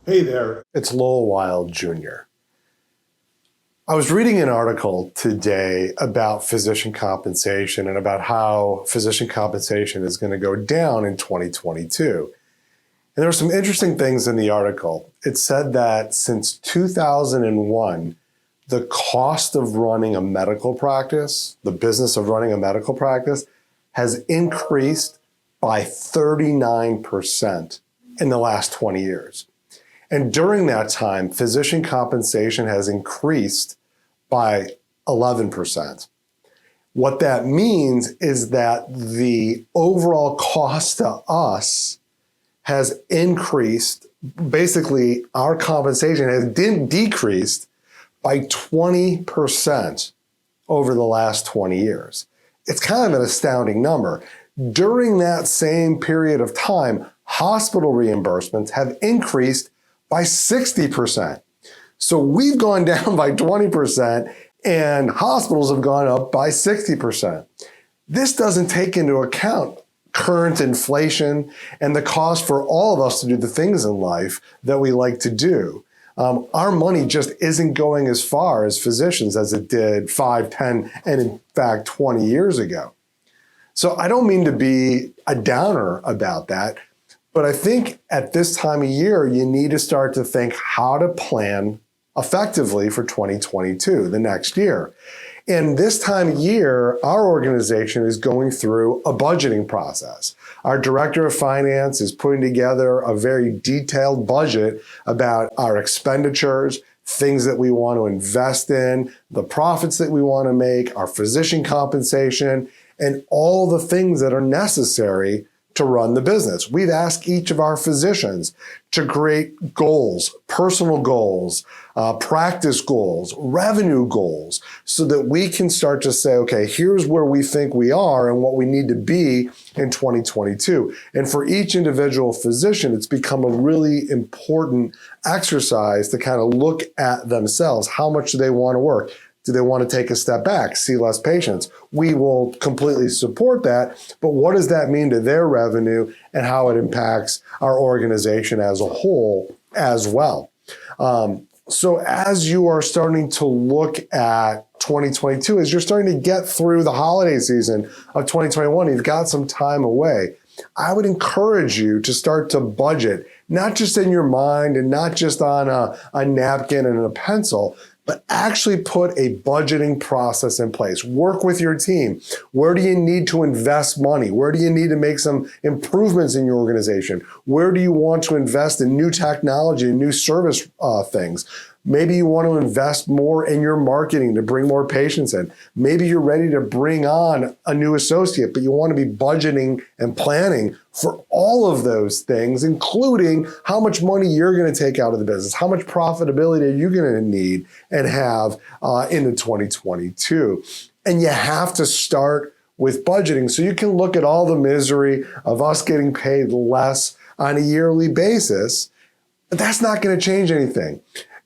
Hey there, it's Lowell Jr. I was reading an article today about physician compensation and about how physician compensation is going to go down in 2022. And there were some interesting things in the article. It said that since 2001, the cost of running a medical practice, the business of running a medical practice, has increased by 39% in the last 20 years. And during that time, physician compensation has increased by 11%. What that means is that the overall cost to us has increased. Basically, our compensation has decreased by 20% over the last 20 years. It's kind of an astounding number. During that same period of time, hospital reimbursements have increased by 60%. So we've gone down by 20% and hospitals have gone up by 60%. This doesn't take into account current inflation and the cost for all of us to do the things in life that we like to do. Our money just isn't going as far as physicians as it did 5, 10, and in fact 20 years ago. So I don't mean to be a downer about that, but I think at this time of year, you need to start to think how to plan effectively for 2022, the next year. And this time of year, our organization is going through a budgeting process. Our director of finance is putting together a very detailed budget about our expenditures, things that we want to invest in, the profits that we want to make, our physician compensation, and all the things that are necessary to run the business. We've asked each of our physicians to create goals, personal goals, practice goals, revenue goals, so that we can start to say, okay, here's where we think we are and what we need to be in 2022. And for each individual physician, it's become a really important exercise to kind of look at themselves. How much do they want to work? Do they want to take a step back, see less patients? We will completely support that, but what does that mean to their revenue and how it impacts our organization as a whole as well? So as you are starting to look at 2022, as you're starting to get through the holiday season of 2021, you've got some time away, I would encourage you to start to budget, not just in your mind and not just on a napkin and a pencil, but actually put a budgeting process in place. Work with your team. Where do you need to invest money? Where do you need to make some improvements in your organization? Where do you want to invest in new technology and new service things? Maybe you want to invest more in your marketing to bring more patients in. Maybe you're ready to bring on a new associate, but you want to be budgeting and planning for all of those things, including how much money you're going to take out of the business, how much profitability are you going to need and have into 2022. And you have to start with budgeting so you can look at all the misery of us getting paid less on a yearly basis, but that's not going to change anything.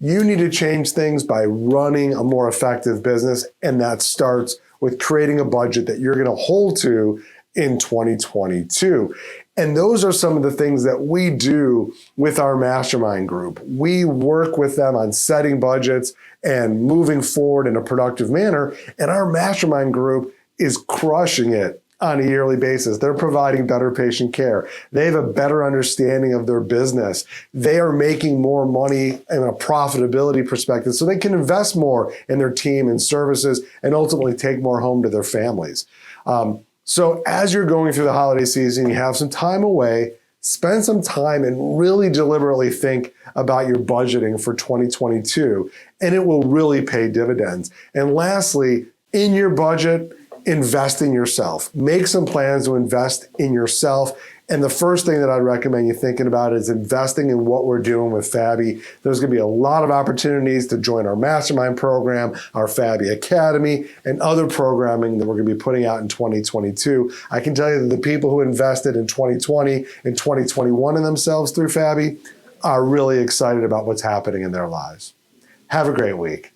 You need to change things by running a more effective business, and that starts with creating a budget that you're going to hold to in 2022. And those are some of the things that we do with our mastermind group. We work with them on setting budgets and moving forward in a productive manner, and our mastermind group is crushing it on a yearly basis. They're providing better patient care. They have a better understanding of their business. They are making more money in a profitability perspective so they can invest more in their team and services and ultimately take more home to their families. So as you're going through the holiday season, you have some time away, spend some time and really deliberately think about your budgeting for 2022, and it will really pay dividends. And lastly, in your budget, invest in yourself. Make some plans to invest in yourself. And the first thing that I'd recommend you thinking about is investing in what we're doing with Fabi. There's going to be a lot of opportunities to join our mastermind program, our Fabi Academy, and other programming that we're going to be putting out in 2022. I can tell you that the people who invested in 2020 and 2021 in themselves through Fabi are really excited about what's happening in their lives. Have a great week.